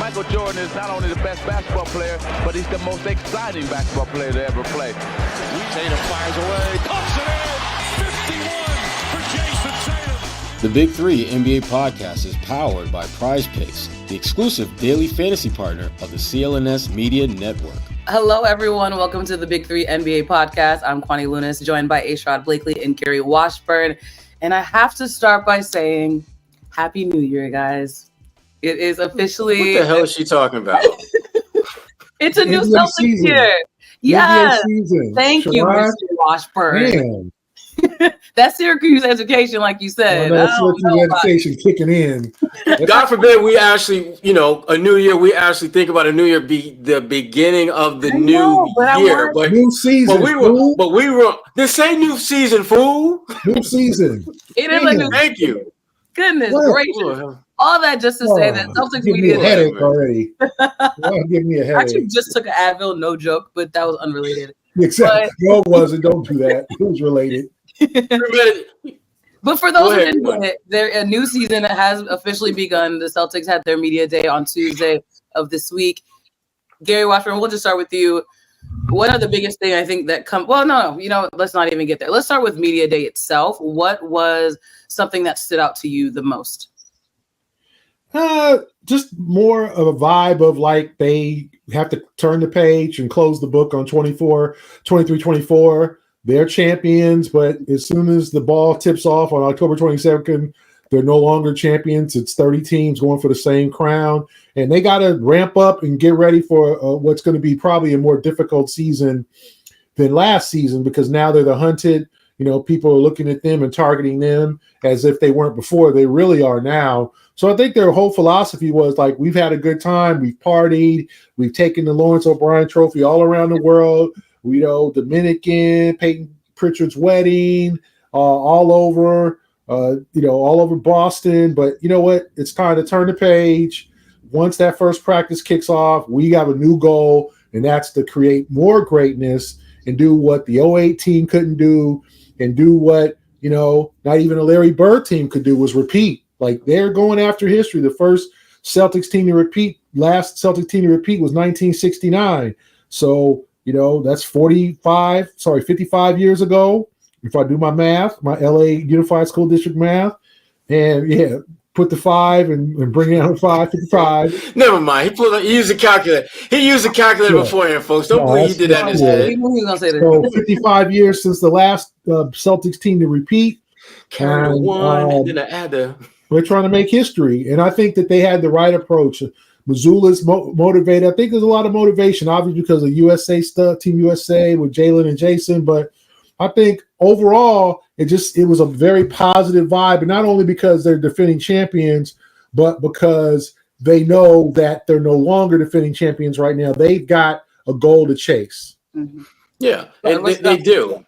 Michael Jordan is not only the best basketball player, but he's the most exciting basketball player to ever play. Tatum fires away, pumps it in, 51 for Jayson Tatum. The Big Three NBA podcast is powered by Prize Picks, the exclusive daily fantasy partner of the CLNS Media Network. Hello, everyone. Welcome to the Big Three NBA podcast. I'm Kwani Lunis, joined by Sherrod Blakely and Gary Washburn. And I have to start by saying, Happy New Year, guys. It is officially... What the hell is she talking about? It's a new Celtics year. Yes. Thank you, Mr. Washburn. Man. That's Syracuse education, like you said. That's Syracuse education kicking in. God forbid we actually, a new year, we actually think about a new year be the beginning of the new year. But new season. But we were this ain't new season, fool. New season. It is a new Thank you. Goodness gracious. All that just to say that Celtics give media me a headache already. Give me a headache. I actually just took an Advil, no joke, but that was unrelated. Exactly. No, it wasn't. Don't do that. It was related. But for those who didn't get it, a new season has officially begun. The Celtics had their media day on Tuesday of this week. Gary Washburn, we'll just start with you. What are the biggest thing I think that let's not even get there. Let's start with media day itself. What was something that stood out to you the most? Just more of a vibe of like they have to turn the page and close the book on 23-24. They're champions, but as soon as the ball tips off on October 22nd, they're no longer champions. It's 30 teams going for the same crown, and they got to ramp up and get ready for what's going to be probably a more difficult season than last season, because now they're the hunted. People are looking at them and targeting them as if they weren't before. They really are now. So I think their whole philosophy was like, we've had a good time. We've partied. We've taken the Lawrence O'Brien Trophy all around the world. Dominican, Peyton Pritchard's wedding, all over Boston. But you know what? It's time to turn the page. Once that first practice kicks off, we have a new goal, and that's to create more greatness and do what the 08 team couldn't do, and do what, not even a Larry Bird team could do, was repeat. Like, they're going after history. The first last Celtics team to repeat was 1969. So, that's 55 years ago, if I do my math, my LA Unified School District math. And put the 5 and bring it out 555. Never mind. He used a calculator. He used a calculator beforehand, folks. Don't believe he did that in his head. So 55 years since the last Celtics team to repeat. Carry one, and then I add the. We're trying to make history, and I think that they had the right approach. Missoula's motivated. I think there's a lot of motivation, obviously, because of USA stuff, Team USA with Jaylen and Jayson. But I think overall, it was a very positive vibe, and not only because they're defending champions, but because they know that they're no longer defending champions right now. They've got a goal to chase. Mm-hmm. Yeah, and they do.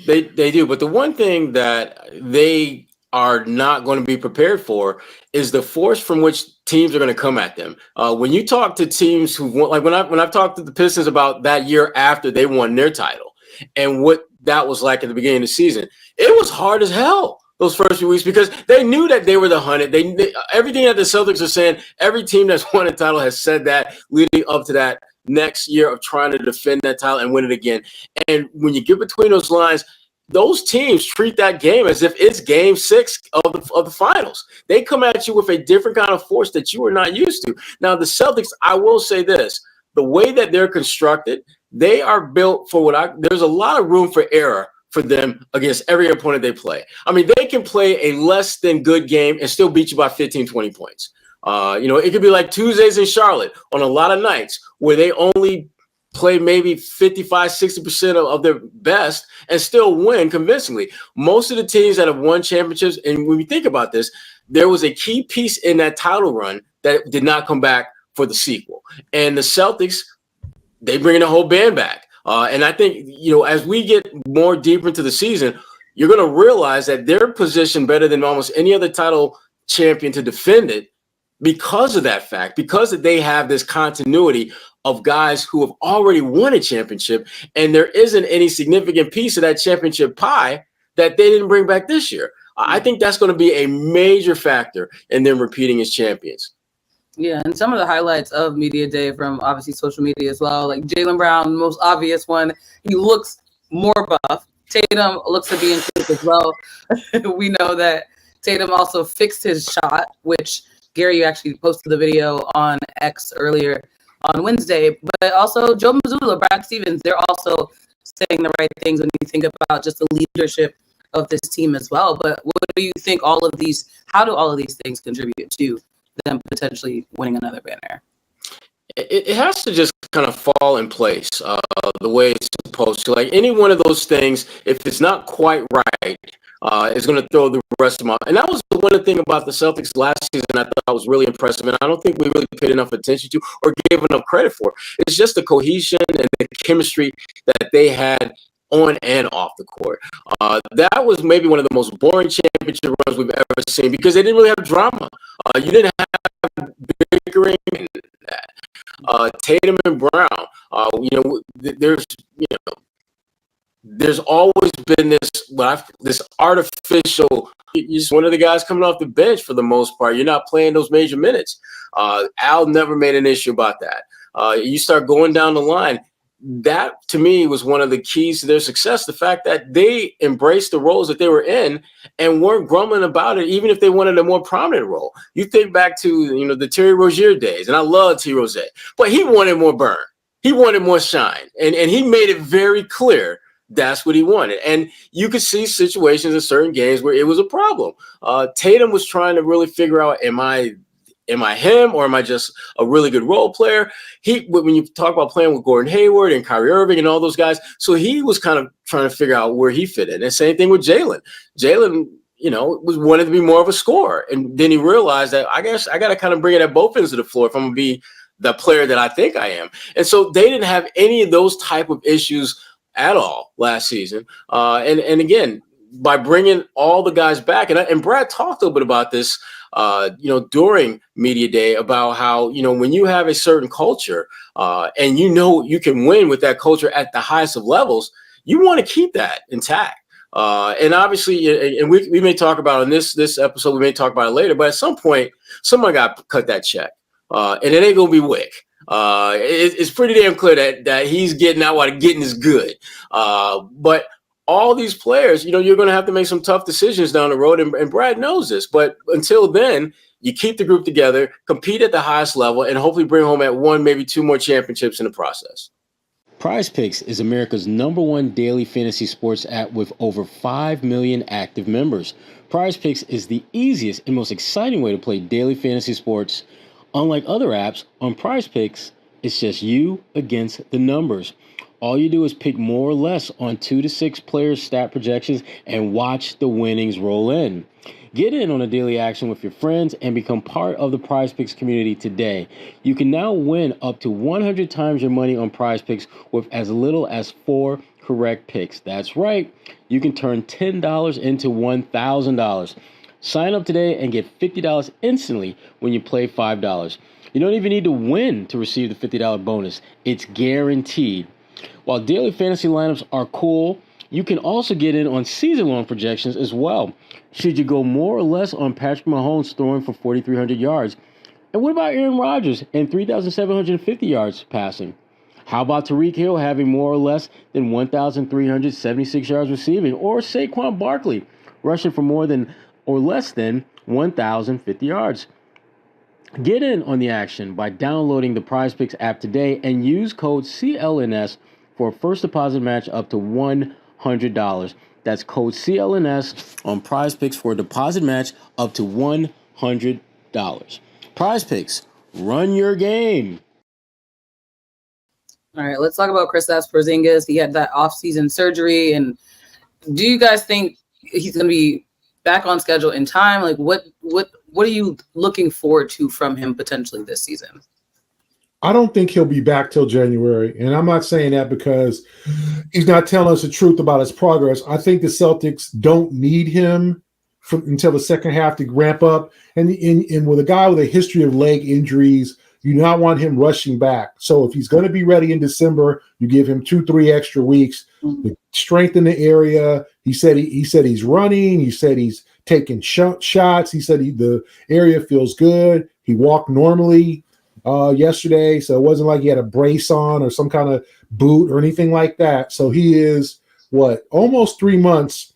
They do. But the one thing that they are not going to be prepared for is the force from which teams are going to come at them. When you talk to teams who want, like when I've talked to the Pistons about that year after they won their title and what that was like at the beginning of the season, it was hard as hell those first few weeks, because they knew that they were the hunted. They everything that the Celtics are saying, every team that's won a title has said that leading up to that next year of trying to defend that title and win it again. And when you get between those lines, those teams treat that game as if it's game 6 of the finals. They come at you with a different kind of force that you are not used to. Now, the Celtics, I will say this, the way that they're constructed, they are built for there's a lot of room for error for them against every opponent they play. I mean, they can play a less than good game and still beat you by 15, 20 points. It could be like Tuesdays in Charlotte on a lot of nights where they only play maybe 55, 60% of their best and still win convincingly. Most of the teams that have won championships, and when we think about this, there was a key piece in that title run that did not come back for the sequel. And the Celtics, they bring the whole band back. And I think, as we get more deeper into the season, you're going to realize that they're positioned better than almost any other title champion to defend it because of that fact, because they have this continuity of guys who have already won a championship, and there isn't any significant piece of that championship pie that they didn't bring back this year. I think that's going to be a major factor in them repeating as champions. Yeah, and some of the highlights of Media Day from obviously social media as well, like Jaylen Brown, most obvious one. He looks more buff. Tatum looks to be in shape as well. We know that Tatum also fixed his shot, which Gary actually posted the video on X earlier on Wednesday. But also Joe Mazzulla, Brad Stevens, they're also saying the right things when you think about just the leadership of this team as well. But what do you think how do all of these things contribute to them potentially winning another banner? It has to just kind of fall in place the way it's supposed to. Like any one of those things, if it's not quite right, it's going to throw the rest of them off. And that was the one thing about the Celtics last season I thought was really impressive, and I don't think we really paid enough attention to or gave enough credit for. It's just the cohesion and the chemistry that they had on and off the court. That was maybe one of the most boring championship runs we've ever seen because they didn't really have drama. You didn't have bickering and Tatum and Brown. There's always been this artificial. You're just one of the guys coming off the bench for the most part. You're not playing those major minutes. Al never made an issue about that. You start going down the line. That, to me, was one of the keys to their success, the fact that they embraced the roles that they were in and weren't grumbling about it, even if they wanted a more prominent role. You think back to, the Terry Rozier days, and I love T. Rozier, but he wanted more burn. He wanted more shine, and he made it very clear that's what he wanted. And you could see situations in certain games where it was a problem. Tatum was trying to really figure out, am I him or am I just a really good role player? When you talk about playing with Gordon Hayward and Kyrie Irving and all those guys, so he was kind of trying to figure out where he fit in. And same thing with Jaylen. Jaylen, wanted to be more of a scorer. And then he realized that I guess I got to kind of bring it at both ends of the floor if I'm going to be the player that I think I am. And so they didn't have any of those type of issues at all last season. And again, by bringing all the guys back, and Brad talked a little bit about this, during Media Day about how, when you have a certain culture and you can win with that culture at the highest of levels, you want to keep that intact. And obviously, and we may talk about in this episode, we may talk about it later, but at some point, someone got to cut that check. And it ain't going to be Wick. It's pretty damn clear that he's getting out while getting is good. But all these players, you're going to have to make some tough decisions down the road, and Brad knows this. But until then, you keep the group together, compete at the highest level, and hopefully bring home at one, maybe two more championships in the process. Prize Picks is America's #1 daily fantasy sports app with over 5 million active members. Prize Picks is the easiest and most exciting way to play daily fantasy sports. Unlike other apps, on Prize Picks, it's just you against the numbers. All you do is pick more or less on 2 to 6 players' stat projections and watch the winnings roll in. Get in on the daily action with your friends and become part of the Prize Picks community today. You can now win up to 100 times your money on Prize Picks with as little as 4 correct picks. That's right. You can turn $10 into $1,000. Sign up today and get $50 instantly when you play $5. You don't even need to win to receive the $50 bonus. It's guaranteed. While daily fantasy lineups are cool, you can also get in on season-long projections as well. Should you go more or less on Patrick Mahomes throwing for 4,300 yards? And what about Aaron Rodgers and 3,750 yards passing? How about Tyreek Hill having more or less than 1,376 yards receiving? Or Saquon Barkley rushing for more than or less than 1,050 yards? Get in on the action by downloading the Prize Picks app today and use code CLNS for a first deposit match up to $100. That's code CLNS on Prize Picks for a deposit match up to $100. Prize Picks, run your game. All right, let's talk about Kristaps Porzingis. He had that off-season surgery, and do you guys think he's going to be back on schedule in time? Like, what are you looking forward to from him potentially this season? I don't think he'll be back till January. And I'm not saying that because he's not telling us the truth about his progress. I think the Celtics don't need him until the second half to ramp up. And with a guy with a history of leg injuries, you do not want him rushing back. So if he's going to be ready in December, you give him 2-3 extra weeks to strengthen the area. He said he's running. He said he's taking shots. He said the area feels good. He walked normally yesterday, so it wasn't like he had a brace on or some kind of boot or anything like that. So he is almost 3 months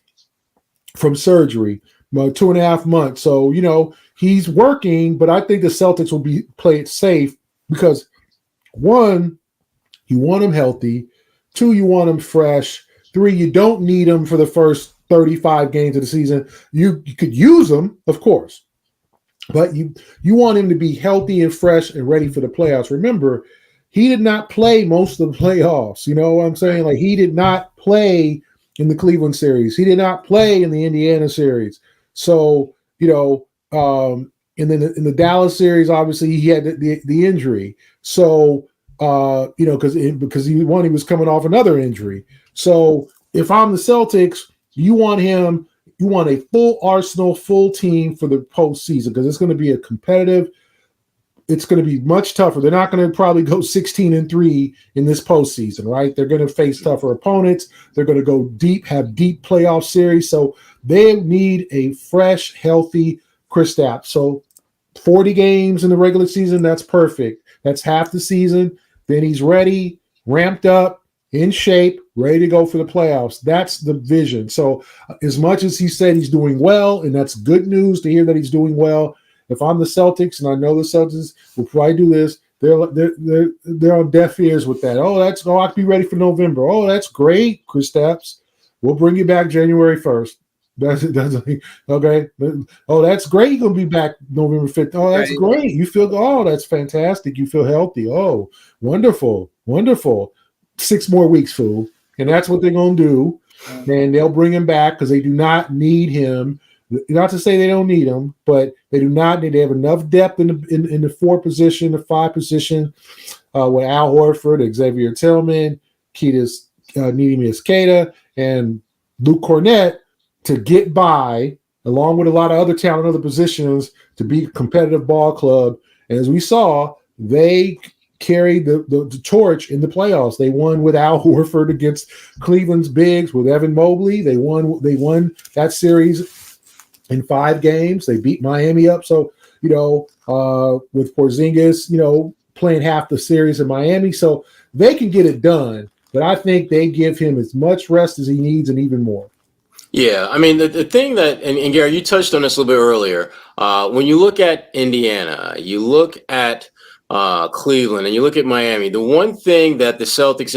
from surgery, 2.5 months. So he's working, but I think the Celtics will play it safe because 1, you want him healthy. 2, you want him fresh. 3, you don't need him for the first 35 games of the season. You could use him, of course, but you want him to be healthy and fresh and ready for the playoffs. Remember, he did not play most of the playoffs. You know what I'm saying? Like, he did not play in the Cleveland series. He did not play in the Indiana series. So, and then in the Dallas series, obviously he had the injury. So, because he was coming off another injury. So if I'm the Celtics, you want a full arsenal, full team for the postseason because it's going to be it's going to be much tougher. They're not going to probably go 16-3 in this postseason, right? They're going to face tougher opponents. They're going to go deep, have deep playoff series. So they need a fresh, healthy Kristaps. So 40 games in the regular season, that's perfect. That's half the season. Then he's ready, ramped up, in shape, ready to go for the playoffs. That's the vision. So as much as he said he's doing well, and that's good news to hear that he's doing well, if I'm the Celtics, and I know the Celtics will probably do this, they're on deaf ears with that. I can be ready for November. Oh, that's great, Kristaps. We'll bring you back January 1st. That's okay. Oh, that's great. You're gonna be back November 5th. Oh, that's great. You feel that's fantastic. You feel healthy. Oh, wonderful. 6 more weeks, fool. And that's what they're gonna do. And they'll bring him back because they do not need him. Not to say they don't need him, but they do not need. They have enough depth in the 4 position, the 5 position, with Al Horford, Xavier Tillman, Keita Niemias-Queta, and Luke Cornett to get by, along with a lot of other talent in other positions, to be a competitive ball club. And as we saw, they carried the torch in the playoffs. They won with Al Horford against Cleveland's bigs with Evan Mobley. They won that series in 5 games. They beat Miami up. So, with Porzingis, playing half the series in Miami. So they can get it done. But I think they give him as much rest as he needs and even more. Yeah, I mean, the thing that, and Gary, you touched on this a little bit earlier. When you look at Indiana, you look at Cleveland, and you look at Miami, the one thing that the Celtics,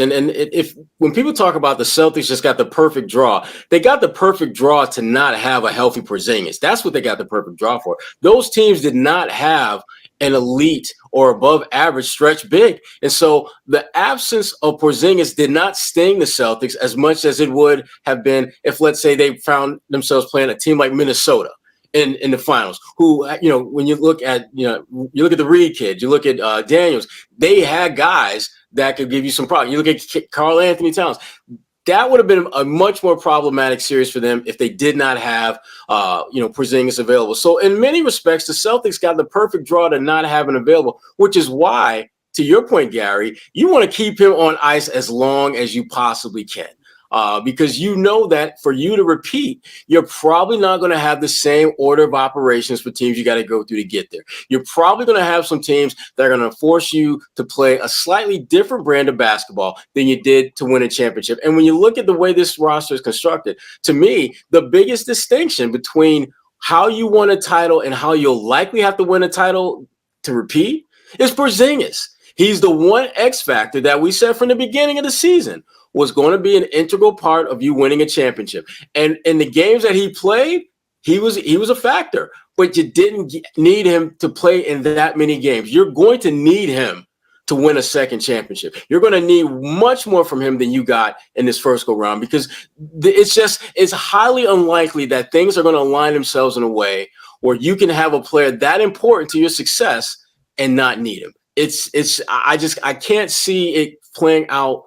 when people talk about the Celtics just got the perfect draw, they got the perfect draw to not have a healthy Porzingis. That's what they got the perfect draw for. Those teams did not have an elite or above average stretch big. And so the absence of Porzingis did not sting the Celtics as much as it would have been if, let's say, they found themselves playing a team like Minnesota in the finals, who, when you look at, you look at the Reed kid, you look at Daniels, they had guys that could give you some problems. You look at Karl Anthony Towns. That would have been a much more problematic series for them if they did not have, Porzingis available. So in many respects, the Celtics got the perfect draw to not have him available, which is why, to your point, Gary, you want to keep him on ice as long as you possibly can. Because you know that for you to repeat, you're probably not going to have the same order of operations for teams you got to go through to get there. You're probably going to have some teams that are going to force you to play a slightly different brand of basketball than you did to win a championship. And when you look at the way this roster is constructed, to me, the biggest distinction between how you won a title and how you'll likely have to win a title to repeat is Porzingis. He's the one X factor that we said from the beginning of the season was going to be an integral part of you winning a championship. And in the games that he played, he was a factor, but you didn't need him to play in that many games. You're going to need him to win a second championship. You're going to need much more from him than you got in this first go round, because it's highly unlikely that things are going to align themselves in a way where you can have a player that important to your success and not need him. I can't see it playing out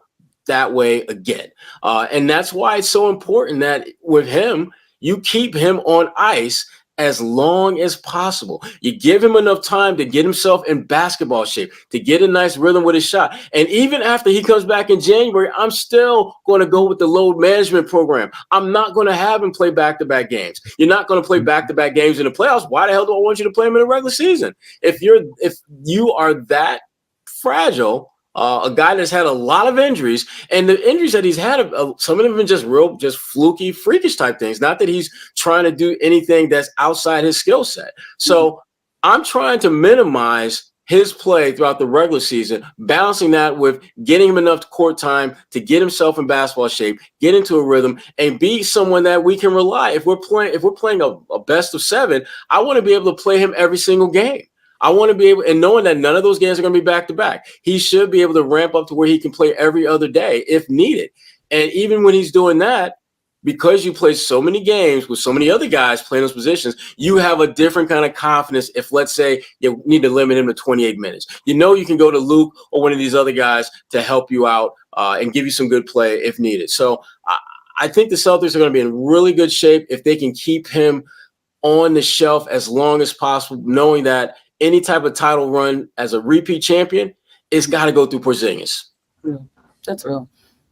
that way again. And that's why it's so important that with him, you keep him on ice as long as possible. You give him enough time to get himself in basketball shape, to get a nice rhythm with his shot. And even after he comes back in January, I'm still going to go with the load management program. I'm not going to have him play back-to-back games. You're not going to play back-to-back games in the playoffs. Why the hell do I want you to play him in the regular season? If you are that fragile, a guy that's had a lot of injuries, and the injuries that he's had, some of them have been just fluky, freakish type things. Not that he's trying to do anything that's outside his skill set. So I'm trying to minimize his play throughout the regular season, balancing that with getting him enough court time to get himself in basketball shape, get into a rhythm, and be someone that we can rely. If we're playing a best of 7, I want to be able to play him every single game. I want to be able, and knowing that none of those games are going to be back-to-back, he should be able to ramp up to where he can play every other day if needed. And even when he's doing that, because you play so many games with so many other guys playing those positions, you have a different kind of confidence if, let's say, you need to limit him to 28 minutes. You know you can go to Luke or one of these other guys to help you out and give you some good play if needed. So I think the Celtics are going to be in really good shape if they can keep him on the shelf as long as possible, knowing that any type of title run as a repeat champion, it's got to go through Porzingis. That's real.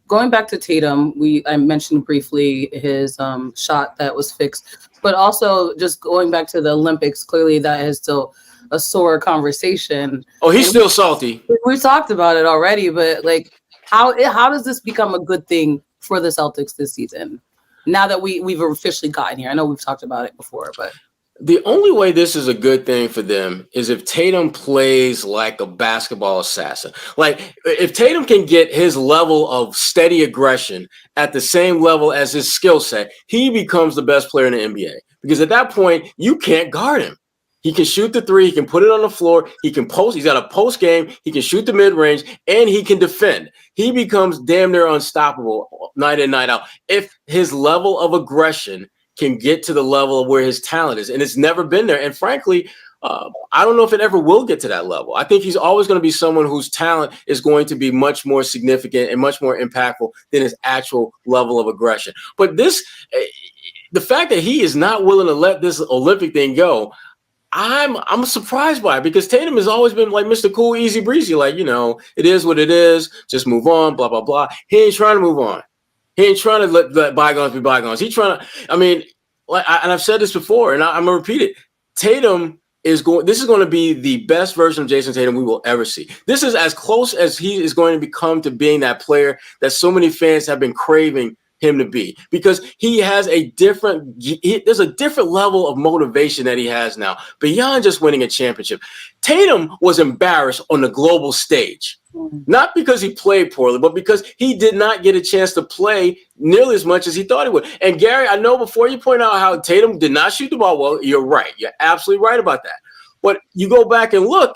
Going back to Tatum, I mentioned briefly his shot that was fixed, but also just going back to the Olympics, clearly that is still a sore conversation. Oh, he's still salty. We talked about it already, but like, how does this become a good thing for the Celtics this season? Now that we've officially gotten here, I know we've talked about it before, but. The only way this is a good thing for them is if Tatum plays like a basketball assassin. Like if Tatum can get his level of steady aggression at the same level as his skill set, he becomes the best player in the NBA. Because at that point, you can't guard him. He can shoot the three. He can put it on the floor. He can post. He's got a post game. He can shoot the mid range, and he can defend. He becomes damn near unstoppable night in, night out. If his level of aggression can get to the level of where his talent is, and it's never been there. And frankly, I don't know if it ever will get to that level. I think he's always going to be someone whose talent is going to be much more significant and much more impactful than his actual level of aggression. But the fact that he is not willing to let this Olympic thing go, I'm surprised by it, because Tatum has always been like Mr. Cool, easy breezy, like, it is what it is, just move on, blah, blah, blah. He ain't trying to move on. He ain't trying to let bygones be bygones. He's trying to, and I've said this before, and I'm going to repeat it. Tatum this is going to be the best version of Jayson Tatum we will ever see. This is as close as he is going to become to being that player that so many fans have been craving him to be, because he has there's a different level of motivation that he has now beyond just winning a championship. Tatum was embarrassed on the global stage, not because he played poorly, but because he did not get a chance to play nearly as much as he thought he would. And Gary, I know before you point out how Tatum did not shoot the ball well, you're right. You're absolutely right about that. But you go back and look,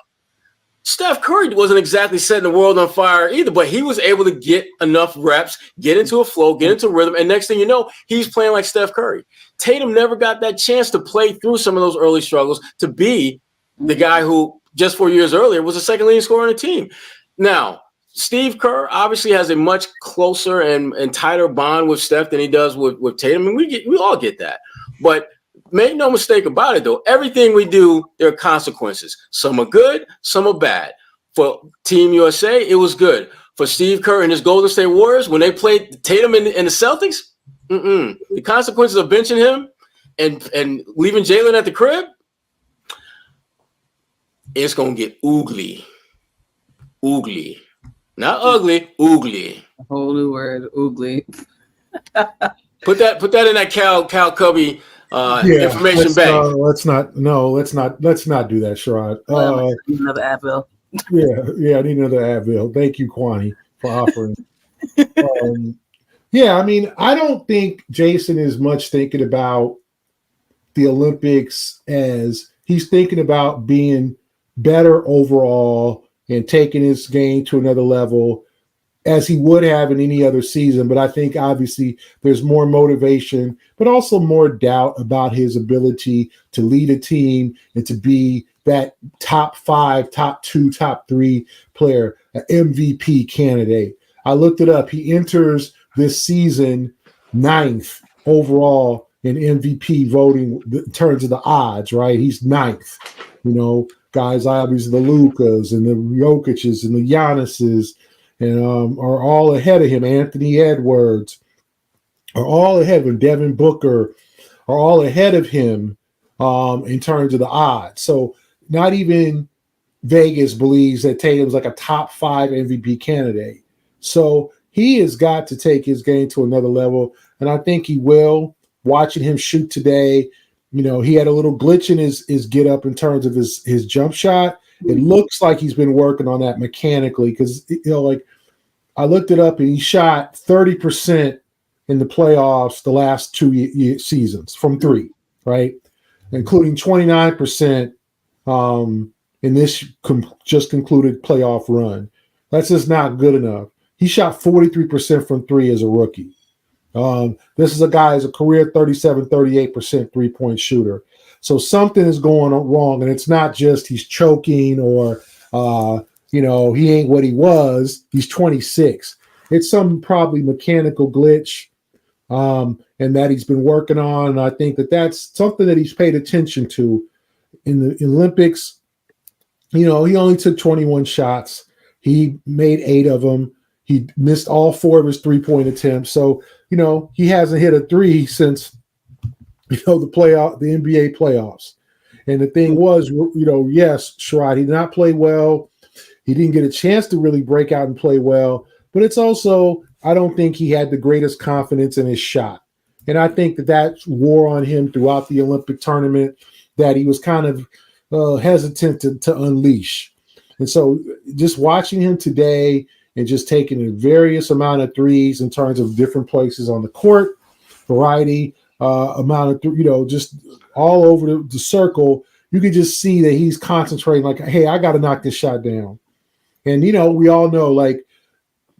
Steph Curry wasn't exactly setting the world on fire either, but he was able to get enough reps, get into a flow, get into a rhythm, and next thing you know, he's playing like Steph Curry. Tatum never got that chance to play through some of those early struggles to be the guy who just 4 years earlier was the second leading scorer on the team. Now, Steve Kerr obviously has a much closer and tighter bond with Steph than he does with Tatum, and we all get that. But make no mistake about it, though. Everything we do, there are consequences. Some are good, some are bad. For Team USA, it was good. For Steve Kerr and his Golden State Warriors, when they played Tatum in the Celtics, the consequences of benching him and leaving Jaylen at the crib, it's going to get oogly. Oogly. Not ugly, oogly. A whole new word, oogly. Put that in that Cal Cubby information bank. Let's not do that, Sherrod. Another Advil. I need another Advil. Thank you, Kwani, for offering. I don't think Jayson is much thinking about the Olympics as he's thinking about being better overall and taking his game to another level as he would have in any other season. But I think obviously there's more motivation, but also more doubt about his ability to lead a team and to be that top 5, top 2, top 3 player, an MVP candidate. I looked it up. He enters this season 9th overall in MVP voting in terms of the odds, right? He's 9th. Guys obviously the Lukas and the Jokic's and the Giannis's and are all ahead of him. Anthony Edwards are all ahead of him. Devin Booker are all ahead of him in terms of the odds. So not even Vegas believes that Tatum's like a top 5 MVP candidate. So he has got to take his game to another level, and I think he will. Watching him shoot today, he had a little glitch in his get up in terms of his jump shot. It looks like he's been working on that mechanically because, like I looked it up and he shot 30% in the playoffs the last 2 seasons from 3, right? Including 29% in this just concluded playoff run. That's just not good enough. He shot 43% from 3 as a rookie. This is a guy who's a career 38% three-point shooter. So something is going on wrong, and it's not just he's choking or, he ain't what he was. He's 26. It's some probably mechanical glitch and that he's been working on, and I think that that's something that he's paid attention to in the Olympics. He only took 21 shots. He made 8 of them. He missed all 4 of his three-point attempts. So, he hasn't hit a 3 since, the NBA playoffs. And the thing was, yes, Sherrod, he did not play well. He didn't get a chance to really break out and play well. But it's also, I don't think he had the greatest confidence in his shot. And I think that wore on him throughout the Olympic tournament, that he was kind of hesitant to unleash. And so just watching him today and just taking a various amount of threes in terms of different places on the court, variety, amount of, just all over the circle, you can just see that he's concentrating like, hey, I got to knock this shot down. And, we all know, like,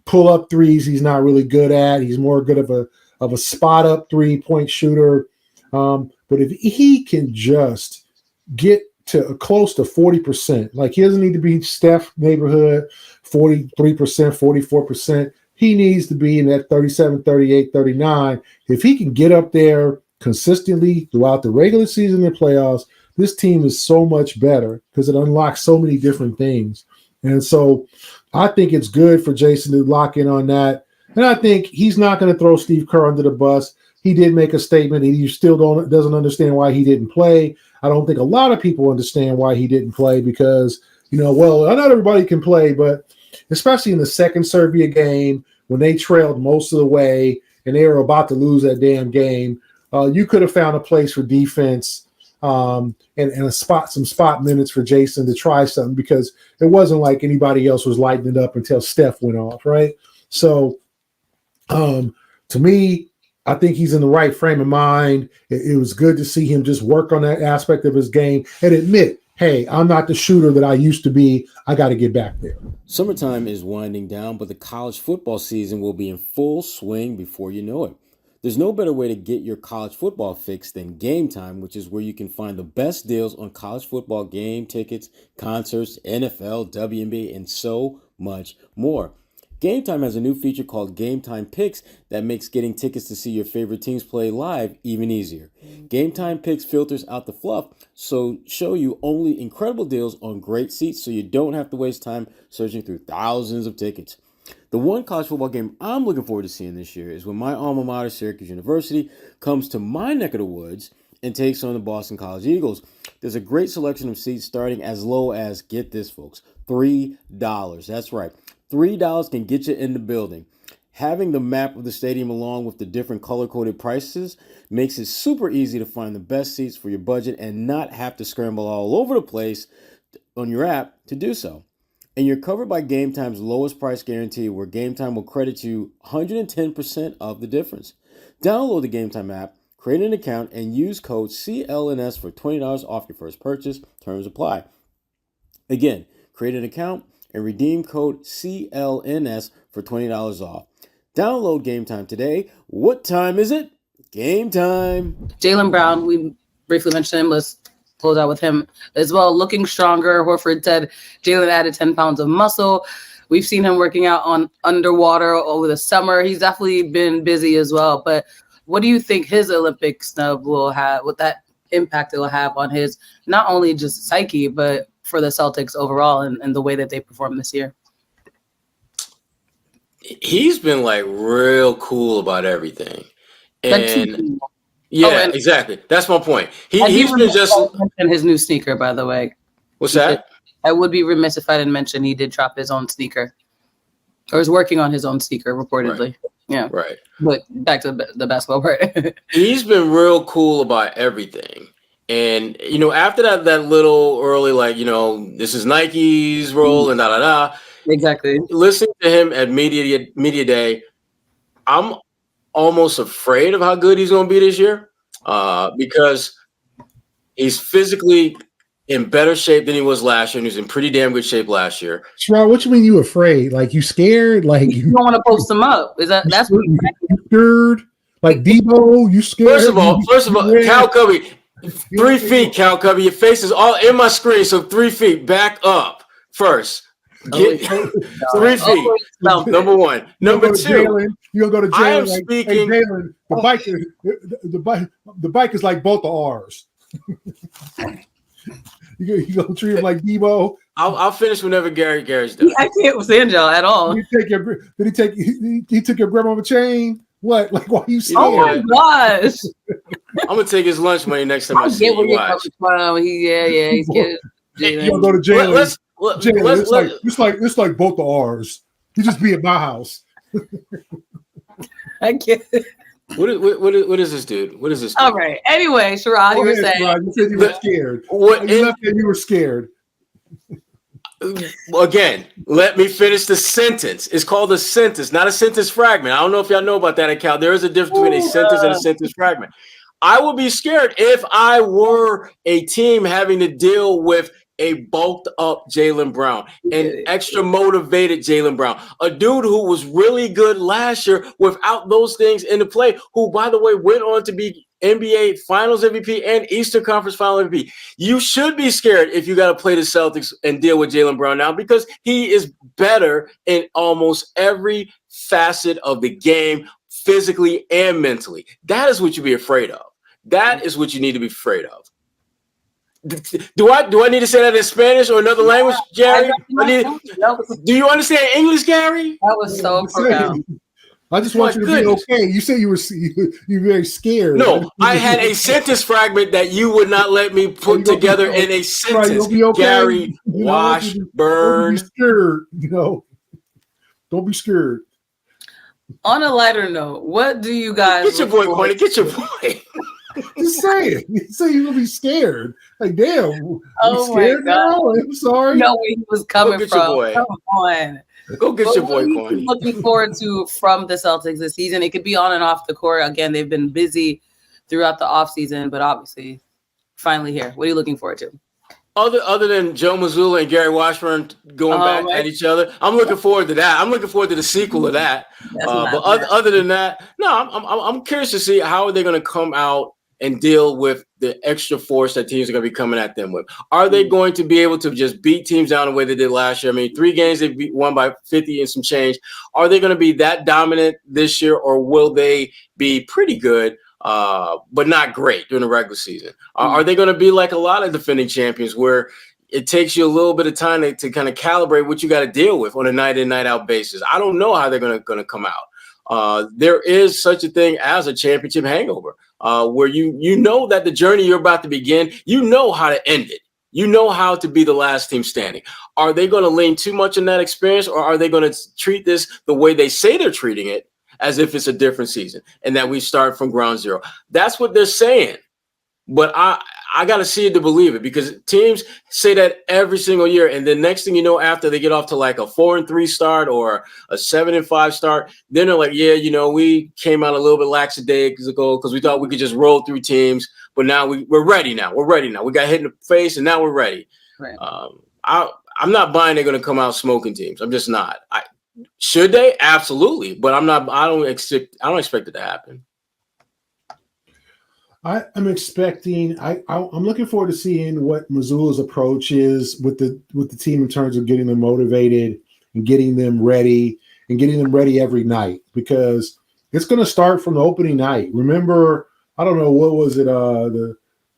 pull up threes he's not really good at. He's more good of a spot up 3-point shooter. But if he can just get to close to 40%, like he doesn't need to be Steph neighborhood, 43%, 44%. He needs to be in that 37, 38, 39. If he can get up there consistently throughout the regular season and playoffs, this team is so much better because it unlocks so many different things. And so I think it's good for Jayson to lock in on that. And I think he's not going to throw Steve Kerr under the bus. He did make a statement. He still doesn't understand why he didn't play. I don't think a lot of people understand why he didn't play because, not everybody can play, but especially in the second Serbia game when they trailed most of the way and they were about to lose that damn game, you could have found a place for defense and some spot minutes for Jayson to try something because it wasn't like anybody else was lighting it up until Steph went off, right? So to me, I think he's in the right frame of mind. It was good to see him just work on that aspect of his game and admit, hey, I'm not the shooter that I used to be. I got to get back there. Summertime is winding down, but the college football season will be in full swing before you know it. There's no better way to get your college football fix than Game Time, which is where you can find the best deals on college football game tickets, concerts, NFL, WNBA, and so much more. Game Time has a new feature called Game Time Picks that makes getting tickets to see your favorite teams play live even easier. Game Time Picks filters out the fluff, so show you only incredible deals on great seats so you don't have to waste time searching through thousands of tickets. The one college football game I'm looking forward to seeing this year is when my alma mater, Syracuse University, comes to my neck of the woods and takes on the Boston College Eagles. There's a great selection of seats starting as low as, get this folks, $3. That's right. $3 can get you in the building. Having the map of the stadium along with the different color-coded prices makes it super easy to find the best seats for your budget and not have to scramble all over the place on your app to do so. And you're covered by Game Time's lowest price guarantee, where Game Time will credit you 110% of the difference. Download the Game Time app, create an account, and use code CLNS for $20 off your first purchase. Terms apply. Again, create an account and redeem code CLNS for $20 off. Download Game Time today. What time is it? Game time. Jaylen Brown, we briefly mentioned him. Let's close out with him as well. Looking stronger. Horford said Jaylen added 10 pounds of muscle. We've seen him working out on underwater over the summer. He's definitely been busy as well. But what do you think his Olympic snub will have, what that impact it will have on his, not only just psyche, but for the Celtics overall and the way that they perform this year? He's been like real cool about everything. And yeah, exactly. That's my point. He's been just mention his new sneaker, by the way. What's that? I would be remiss if I didn't mention he did drop his own sneaker, or is working on his own sneaker, reportedly. Right. Yeah. Right. But back to the basketball part. He's been real cool about everything. And, you know, after that little early, like, you know, this is Nike's role and da-da-da. Exactly. Listening to him at Media Day, I'm almost afraid of how good he's going to be this year because he's physically in better shape than he was last year, and he was in pretty damn good shape last year. Sherrod, what you mean you afraid? Like you scared? Like you don't want to post him up? Is that's what you scared? Like Debo, you scared? First of all, Cal Cubby, 3 feet, Cal Cubby. Your face is all in my screen, so 3 feet back up first. Get 3 feet. Number one. Number two. You'll go to Jaylen. I am speaking. Hey, Jaylen, the bike is like both of ours. You gonna treat him like Debo? I'll finish whenever Gary's done. I can't stand y'all at all. Did he took your grandma chain? What? Like why you scared? Oh my gosh! I'm gonna take his lunch money next time I see you. Watch. He's getting. You gonna go to Jaylen? It's like both of ours. You just be at my house. I can't. What is this dude? What is this dude? All right. Anyway, Sherrod, you were saying. Sherrod, you said you were scared. You were scared. Again, let me finish the sentence. It's called a sentence, not a sentence fragment. I don't know if y'all know about that account. There is a difference between a sentence and a sentence fragment. I would be scared if I were a team having to deal with a bulked up Jaylen Brown, an extra motivated Jaylen Brown, a dude who was really good last year without those things into play, who, by the way, went on to be NBA Finals MVP and Eastern Conference Final MVP. You should be scared if you got to play the Celtics and deal with Jaylen Brown now because he is better in almost every facet of the game, physically and mentally. That is what you be afraid of. That is what you need to be afraid of. Do I need to say that in Spanish or another language, Gary? Do you understand English, Gary? That was so profound. I just want you to be okay. You said you were very scared. No, I had a sentence fragment that you would not let me put together in a sentence. You'll be okay. Gary, Washburn. Don't be scared. Don't be scared. On a lighter note, what do you guys get your boy, Kwani? Get your boy. Just say it. You say you're gonna be scared. Like, damn. Oh scared my God. now? I'm sorry. No, where he was coming from. Come on. Go get your boy, Kwani. Looking forward to from the Celtics this season. It could be on and off the court. Again, they've been busy throughout the offseason, but obviously, finally here. What are you looking forward to? Other than Joe Mazzulla and Gary Washburn going back at each other, I'm looking forward to that. I'm looking forward to the sequel of that. But other than that, no, I'm curious to see how are they going to come out and deal with the extra force that teams are going to be coming at them with. Are they going to be able to just beat teams down the way they did last year? I mean, 3 games they won by 50 and some change. Are they going to be that dominant this year, or will they be pretty good, but not great during the regular season? Are they going to be like a lot of defending champions where it takes you a little bit of time to kind of calibrate what you got to deal with on a night in, night out basis? I don't know how they're going to come out. There is such a thing as a championship hangover, where you know that the journey you're about to begin, you know how to end it. You know how to be the last team standing. Are they going to lean too much on that experience, or are they going to treat this the way they say they're treating it, as if it's a different season and that we start from ground zero? That's what they're saying. But I got to see it to believe it, because teams say that every single year. And then next thing you know, after they get off to like a 4-3 start or a 7-5 start, then they're like, yeah, we came out a little bit lackadaisical because we thought we could just roll through teams. But now we're ready now. We're ready now. We got hit in the face and now we're ready. Right. I'm not buying they're going to come out smoking teams. I'm just not. Should they? Absolutely. But I'm not. I don't expect it to happen. I'm expecting. I'm looking forward to seeing what Mazzulla's approach is with the team in terms of getting them motivated and getting them ready every night. Because it's going to start from the opening night. Remember, I don't know, what was it?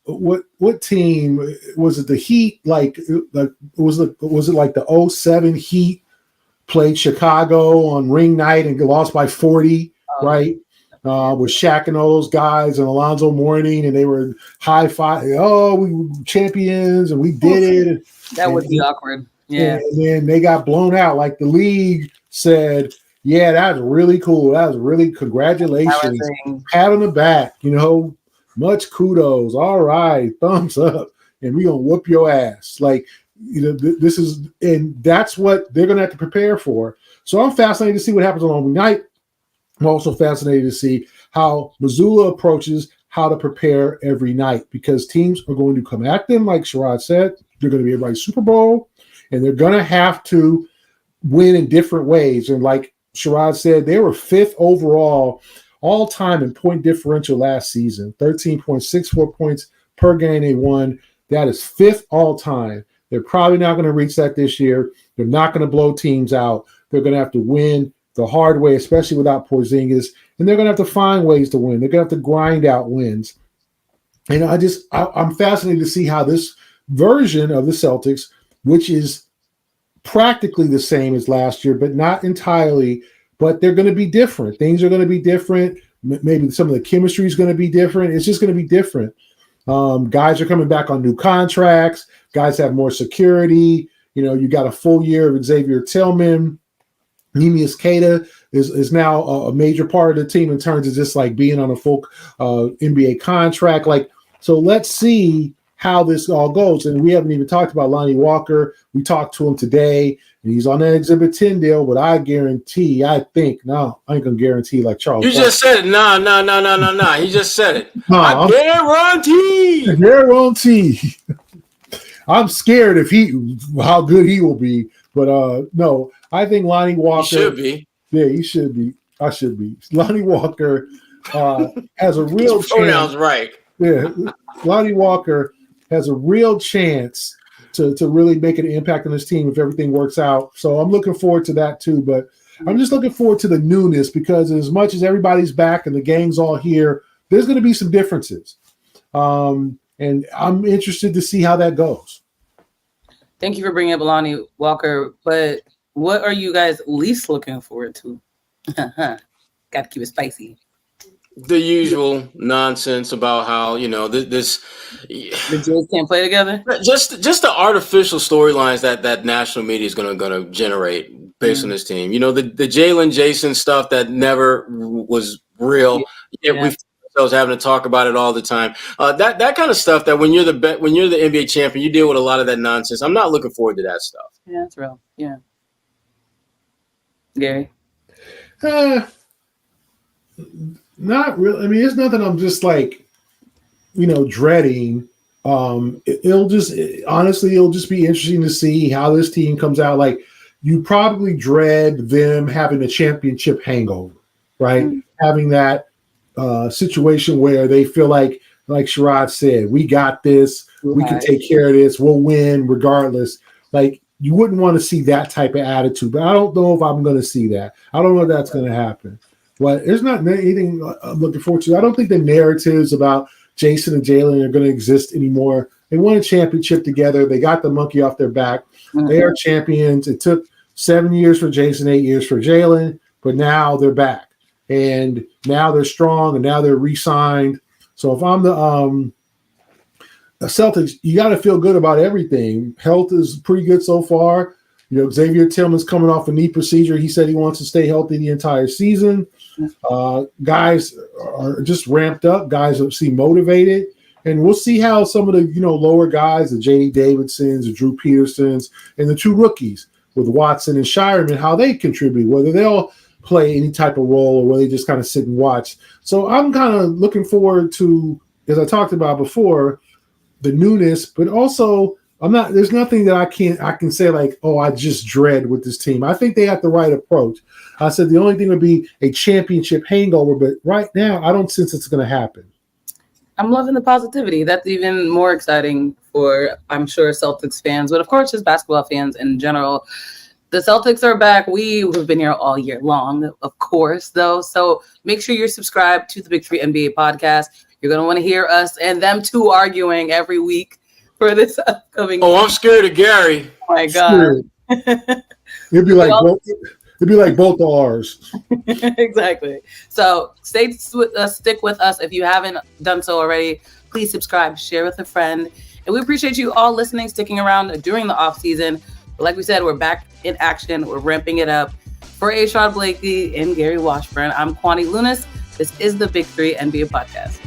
What team was it? The Heat, was it like the 07 Heat played Chicago on ring night and lost by 40, right? With Shaq and all those guys and Alonzo Mourning, and they were high five. Oh, we were champions and we did it. That would be awkward. Yeah. And then they got blown out. Like the league said, yeah, that was really cool. That was really congratulations. Pat on the back, much kudos. All right, thumbs up. And we're going to whoop your ass. Like, this is, and that's what they're going to have to prepare for. So I'm fascinated to see what happens on opening night. I'm also fascinated to see how Missoula approaches how to prepare every night, because teams are going to come at them, like Sherrod said. They're going to be everybody's Super Bowl, and they're going to have to win in different ways. And like Sherrod said, they were 5th overall all-time in point differential last season, 13.64 points per game they won. That is 5th all-time. They're probably not going to reach that this year. They're not going to blow teams out. They're going to have to win the hard way, especially without Porzingis, and they're going to have to find ways to win. They're going to have to grind out wins. And I'm fascinated to see how this version of the Celtics, which is practically the same as last year, but not entirely, but they're going to be different. Things are going to be different. Maybe some of the chemistry is going to be different. It's just going to be different. Guys are coming back on new contracts. Guys have more security. You got a full year of Xavier Tillman. Neemias Queta is now a major part of the team in terms of just like being on a full NBA contract. So let's see how this all goes. And we haven't even talked about Lonnie Walker. We talked to him today, and he's on that Exhibit 10 deal, but I ain't going to guarantee like Charles. You just said it. No. He just said it. I guarantee. I'm scared how good he will be. But no, I think Lonnie Walker should be. Yeah, he should be. I should be. Lonnie Walker has a real pronouns right. Yeah, Lonnie Walker has a real chance to really make an impact on this team if everything works out. So I'm looking forward to that too. But I'm just looking forward to the newness, because as much as everybody's back and the gang's all here, there's going to be some differences. And I'm interested to see how that goes. Thank you for bringing up Lonnie Walker. But what are you guys least looking forward to? Got to keep it spicy. The usual nonsense about how, the Jays can't play together. Just the artificial storylines that national media is going to generate based on this team. The Jaylen Jayson stuff that never was real. Yeah. We ourselves having to talk about it all the time. That kind of stuff that when you're the NBA champion, you deal with a lot of that nonsense. I'm not looking forward to that stuff. Yeah, that's real. Yeah. Gary? Not really. I mean, it's nothing I'm just dreading. It'll just be interesting to see how this team comes out. Like, you probably dread them having a championship hangover, right? Mm-hmm. Having that situation where they feel like Sherrod said, we got this, we can take care of this, we'll win regardless. Like, you wouldn't want to see that type of attitude, but I don't know if I'm going to see that. I don't know if that's going to happen. But there's not anything I'm looking forward to. I don't think the narratives about Jayson and Jaylen are going to exist anymore. They won a championship together. They got the monkey off their back. Mm-hmm. They are champions. It took 7 years for Jayson, 8 years for Jaylen, but now they're back. And now they're strong, and now they're re-signed. So if I'm the Celtics, you got to feel good about everything. Health is pretty good so far. Xavier Tillman's coming off a knee procedure. He said he wants to stay healthy the entire season. Guys are just ramped up. Guys seem motivated. And we'll see how some of the, lower guys, the J.D. Davidsons, the Drew Petersons, and the 2 rookies with Watson and Shireman, how they contribute, whether they'll play any type of role or whether they just kind of sit and watch. So I'm kind of looking forward to, as I talked about before, the newness, but also there's nothing that I can say like, oh, I just dread with this team. I think they have the right approach. I said the only thing would be a championship hangover, but right now I don't sense it's going to happen. I'm loving the positivity. That's even more exciting for, I'm sure, Celtics fans, but of course just basketball fans in general. The Celtics are back. We have been here all year long, of course, though. So make sure you're subscribed to the Big Three NBA podcast. You're going to want to hear us and them two arguing every week for this upcoming. Oh, I'm scared of Gary. Oh my God. It'd be like both of ours. Exactly. So stick with us. If you haven't done so already, please subscribe, share with a friend. And we appreciate you all listening, sticking around during the off season. But like we said, we're back in action. We're ramping it up. For Sherrod Blakely and Gary Washburn, I'm Kwani Lunis. This is the Big Three NBA podcast.